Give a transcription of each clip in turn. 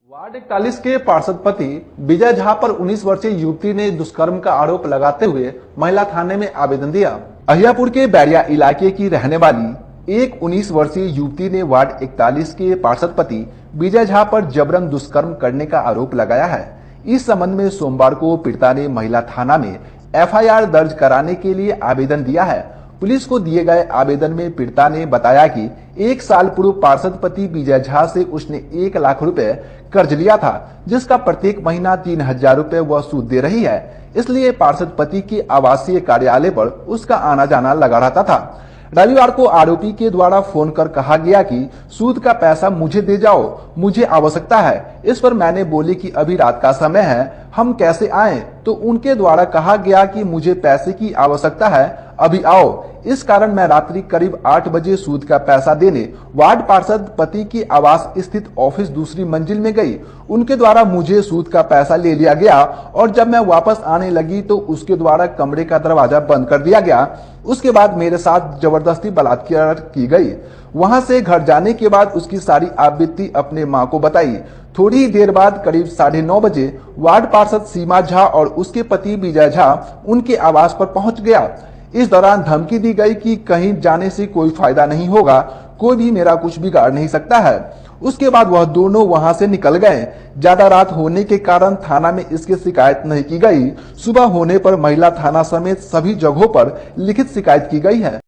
Ward 41 के पार्षद पति विजय झा पर 19 वर्षीय युवती ने दुष्कर्म का आरोप लगाते हुए महिला थाने में आवेदन दिया। अहियापुर के बैरिया इलाके की रहने वाली एक 19 वर्षीय युवती ने वार्ड 41 के पार्षद पति विजय झा पर जबरन दुष्कर्म करने का आरोप लगाया है। इस संबंध में सोमवार को पीड़िता ने महिला थाना में एफआईआर दर्ज कराने के लिए आवेदन दिया है। पुलिस को दिए गए आवेदन में पीड़िता ने बताया कि 1 साल पूर्व पार्षद पति विजय झा से उसने 1 लाख रुपए कर्ज लिया था, जिसका प्रत्येक महीना 3000 रुपए वह सूद दे रही है। इसलिए पार्षद पति के आवासीय कार्यालय पर उसका आना जाना लगा रहता था। रविवार को आरोपी के द्वारा फोन कर कहा गया कि सूद का पैसा मुझे दे जाओ, मुझे आवश्यकता है। इस पर मैंने बोली कि अभी रात का समय है, हम कैसे आएं? तो उनके द्वारा कहा गया कि मुझे पैसे की आवश्यकता है, अभी आओ। इस कारण मैं रात्रि करीब 8 बजे सूद का पैसा देने वार्ड पार्षद पति की आवास स्थित ऑफिस दूसरी मंजिल में गई। उनके द्वारा मुझे सूद का पैसा ले लिया गया और जब मैं वापस आने लगी तो उसके द्वारा कमरे का दरवाजा बंद कर दिया गया। उसके बाद मेरे साथ जबरदस्ती बलात्कार की गई। वहां से घर जाने के बाद उसकी सारी आपबीती अपने मां को बताई। थोड़ी ही देर बाद करीब 9:30 बजे वार्ड पार्षद सीमा झा और उसके पति विजय झा उनके आवास पर पहुंच गया। इस दौरान धमकी दी गई कि कहीं जाने से कोई फायदा नहीं होगा, कोई भी मेरा कुछ बिगाड़ नहीं सकता है। उसके बाद वह दोनों वहां से निकल गए। ज्यादा रात होने के कारण थाना में इसकी शिकायत नहीं की गई। सुबह होने पर महिला थाना समेत सभी जगहों पर लिखित शिकायत की गई है।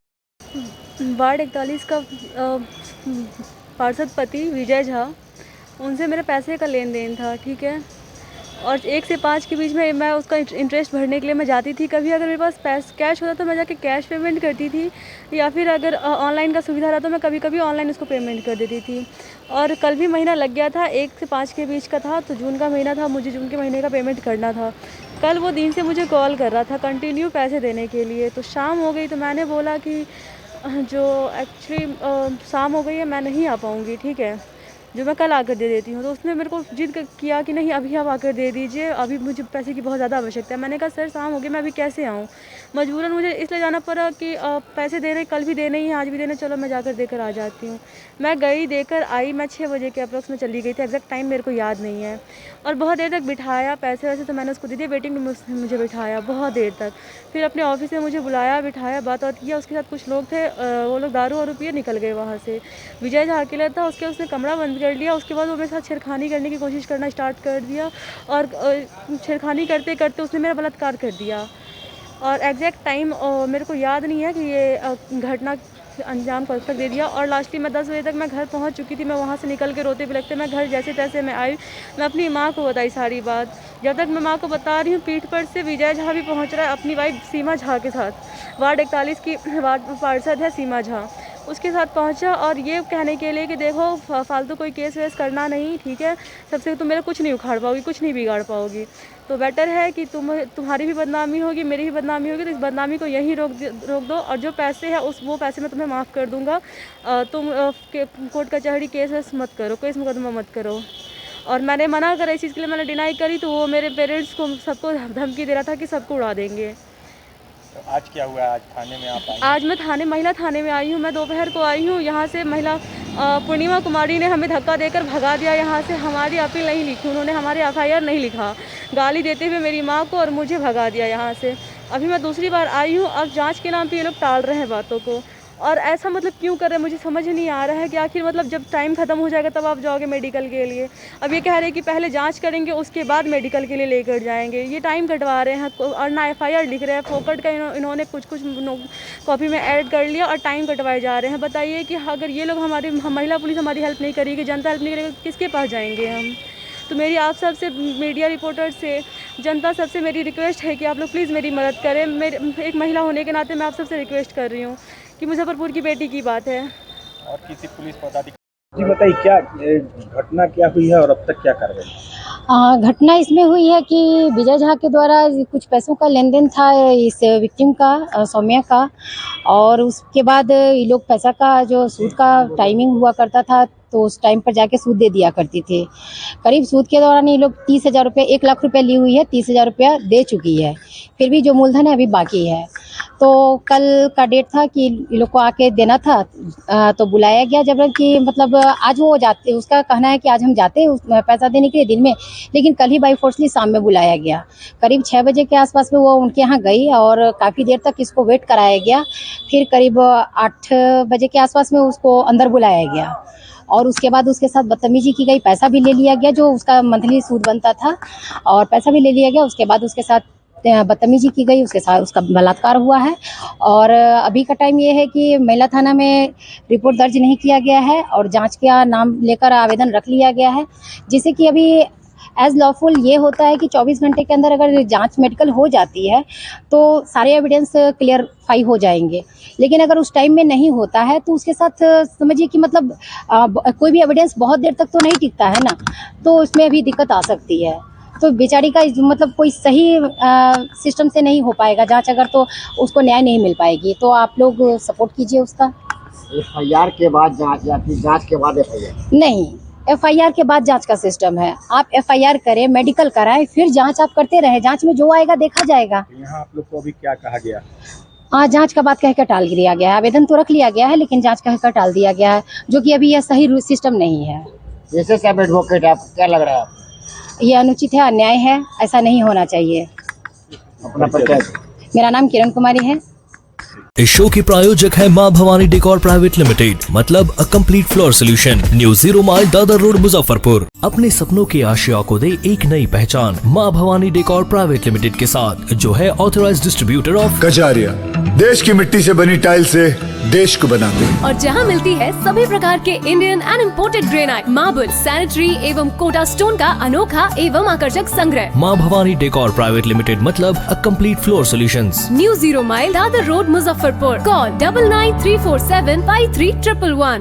वार्ड 41 का पार्षद पति विजय झा, उनसे मेरे पैसे का लेन देन था, ठीक है। और 1 से 5 के बीच में मैं उसका इंटरेस्ट भरने के लिए मैं जाती थी। कभी अगर मेरे पास कैश होता तो मैं जाके कैश पेमेंट करती थी, या फिर अगर ऑनलाइन का सुविधा रहा तो मैं कभी कभी ऑनलाइन उसको पेमेंट कर देती थी। और कल भी महीना लग गया था, 1 से 5 के बीच का था, तो जून का महीना था, मुझे जून के महीने का पेमेंट करना था। कल वो दिन से मुझे कॉल कर रहा था कंटिन्यू पैसे देने के लिए। तो शाम हो गई तो मैंने बोला कि जो एक्चुअली शाम हो गई है, मैं नहीं आ पाऊँगी, ठीक है, जो मैं कल आकर दे देती हूँ। तो उसने मेरे को जिद किया कि नहीं अभी आप आकर दे दीजिए, अभी मुझे पैसे की बहुत ज़्यादा आवश्यकता है। मैंने कहा सर शाम हो गई, मैं अभी कैसे आऊँ? मजबूरन मुझे इसलिए जाना पड़ा कि पैसे देने, कल भी देने ही हैं, आज भी देने, चलो मैं जाकर देकर आ जाती हूँ। मैं गई, देकर आई। मैं 6 बजे के अप्रॉक्स में चली गई थी, एग्जैक्ट टाइम मेरे को याद नहीं है। और बहुत देर तक बिठाया, पैसे वैसे तो मैंने उसको दे दिए, वेटिंग रूम में मुझे बिठाया बहुत देर तक। फिर अपने ऑफिस में मुझे बुलाया, बिठाया, बात किया। उसके साथ कुछ लोग थे, वो लोग दारू और पिए निकल गए वहाँ से। विजय झा अकेला था, उसने कमरा बंद कर लिया। उसके बाद वो मेरे साथ छेड़खानी करने की कोशिश करना स्टार्ट कर दिया, और छेड़खानी करते करते उसने मेरा बलात्कार कर दिया। और एग्जैक्ट टाइम मेरे को याद नहीं है कि ये घटना अंजाम कब तक दे दिया। और लास्टली मैं 10 बजे तक मैं घर पहुंच चुकी थी। मैं वहां से निकल के रोते बिलखते मैं घर जैसे तैसे मैं आई। मैं अपनी माँ को बताई सारी बात। जब तक मैं माँ को बता रही हूँ, पीठ पर से विजय झा भी पहुँच रहा है अपनी वाइफ सीमा झा के साथ। वार्ड 41 की वार्ड पार्षद है सीमा झा, उसके साथ पहुंचा, और ये कहने के लिए कि देखो फालतू कोई केस वेस करना नहीं, ठीक है, सबसे तुम मेरा कुछ नहीं उखाड़ पाओगी, कुछ नहीं बिगाड़ पाओगी, तो बेटर है कि तुम्हारी भी बदनामी होगी, मेरी भी बदनामी होगी, तो इस बदनामी को यहीं रोक दो। और जो पैसे हैं वो पैसे मैं तुम्हें माफ़ कर दूंगा। तुम कोर्ट कचहरी केस वेस मत करो, केस मुकदमा मत करो। और मैंने मना करा इस चीज़ के लिए, मैंने डिनाई करी, तो वो मेरे पेरेंट्स को सबको धमकी दे रहा था कि सबको उड़ा देंगे। तो आज क्या हुआ? आज थाने में आप आई? आज मैं महिला थाने में आई हूँ। मैं दोपहर को आई हूँ। यहाँ से महिला पूर्णिमा कुमारी ने हमें धक्का देकर भगा दिया यहाँ से। हमारी अपील नहीं लिखी उन्होंने, हमारे एफआईआर नहीं लिखा, गाली देते हुए मेरी माँ को, और मुझे भगा दिया यहाँ से। अभी मैं दूसरी बार आई हूँ। अब जांच के नाम पे ये लोग टाल रहे हैं बातों को, और ऐसा मतलब क्यों कर रहे हैं मुझे समझ नहीं आ रहा है कि आखिर मतलब जब टाइम ख़त्म हो जाएगा तब आप जाओगे मेडिकल के लिए। अब ये कह रहे हैं कि पहले जांच करेंगे उसके बाद मेडिकल के लिए लेकर जाएंगे। ये टाइम कटवा रहे हैं, और ना एफआईआर लिख रहे हैं, फोकट का इन्होंने कुछ कॉपी में ऐड कर लिया और टाइम कटवाए जा रहे हैं। बताइए कि अगर ये लोग महिला पुलिस हमारी हेल्प नहीं करेगी, जनता हेल्प नहीं करेगी, किसके पास जाएंगे हम? तो मेरी आप सबसे, मीडिया रिपोर्टर से, जनता सबसे मेरी रिक्वेस्ट है कि आप लोग प्लीज़ मेरी मदद करें। मेरे एक महिला होने के नाते मैं आप सबसे रिक्वेस्ट कर रही हूँ कि मुजफ्फरपुर की बेटी की बात है। और किसी पुलिस पदाधिकारी जी बताइए क्या घटना क्या हुई है और अब तक क्या कार्रवाई? घटना इसमें हुई है कि विजय झा के द्वारा कुछ पैसों का लेन देन था इस विक्टिम का, सौम्या का, और उसके बाद ये लोग पैसा का जो सूद का टाइमिंग हुआ करता था तो उस टाइम पर जाके सूद दे दिया करती थी। करीब सूद के दौरान ये लोग 30,000 रुपये, 1 लाख रुपये ली हुई है, 30,000 रुपया दे चुकी है, फिर भी जो मूलधन है अभी बाकी है। तो कल का डेट था कि ये लोग को आके देना था, तो बुलाया गया जबरन कि मतलब आज वो जाते, उसका कहना है कि आज हम जाते हैं पैसा देने के लिए दिन में, लेकिन कल ही बाई फोर्सली शाम में बुलाया गया। करीब 6 बजे के आसपास में वो उनके यहाँ गई और काफ़ी देर तक इसको वेट कराया गया। फिर करीब 8 बजे के आसपास में उसको अंदर बुलाया गया और उसके बाद उसके साथ बदतमीजी की गई, पैसा भी ले लिया गया जो उसका मंथली सूद बनता था, और पैसा भी ले लिया गया। उसके बाद उसके साथ बदतमीजी की गई, उसके साथ उसका बलात्कार हुआ है। और अभी का टाइम ये है कि महिला थाना में रिपोर्ट दर्ज नहीं किया गया है और जांच का नाम लेकर आवेदन रख लिया गया है, जिससे कि अभी एज लॉफुल ये होता है कि 24 घंटे के अंदर अगर जांच मेडिकल हो जाती है तो सारे एविडेंस क्लियरफाई हो जाएंगे। लेकिन अगर उस टाइम में नहीं होता है तो उसके साथ समझिए कि मतलब कोई भी एविडेंस बहुत देर तक तो नहीं टिकता है ना, तो इसमें अभी दिक्कत आ सकती है। तो बेचारी का मतलब कोई सही सिस्टम से नहीं हो पाएगा जांच, अगर तो उसको न्याय नहीं मिल पाएगी। तो आप लोग सपोर्ट कीजिए उसका। एफआईआर के बाद जांच या फिर जांच के बाद एफआईआर? नहीं, एफआईआर के बाद जांच का सिस्टम है। आप एफआईआर करें, मेडिकल कराएं, फिर जांच आप करते रहे, जांच में जो आएगा देखा जाएगा। यहाँ आप लोग को अभी क्या कहा गया? जांच का बात कहकर टाल दिया गया है। आवेदन तो रख लिया गया है लेकिन जांच कहकर टाल दिया गया है, जो कि अभी यह सही सिस्टम नहीं है। जैसे सब एडवोकेट आप क्या लग रहा है आपको? ये अनुचित है, अन्याय है, ऐसा नहीं होना चाहिए। अपना परिचय? मेरा नाम किरण कुमारी है। इस शो की प्रायोजक है मां भवानी डेकोर प्राइवेट लिमिटेड, मतलब a complete floor solution, new 0 mile Dadar road Muzaffarpur. अपने सपनों की आशिया को दे एक नई पहचान मां भवानी डेकोर प्राइवेट लिमिटेड के साथ, जो है ऑथराइज्ड डिस्ट्रीब्यूटर ऑफ कजारिया। देश की मिट्टी से बनी टाइल से देश को बनाते हैं। और जहां मिलती है सभी प्रकार के Indian and imported granite, marble, sanitary एवं कोटा स्टोन का अनोखा एवं आकर्षक संग्रह। मां भवानी डेकोर प्राइवेट लिमिटेड, मतलब a complete floor solutions, new 0 mile Dadar road Muzaffarpur. Call 9934753111।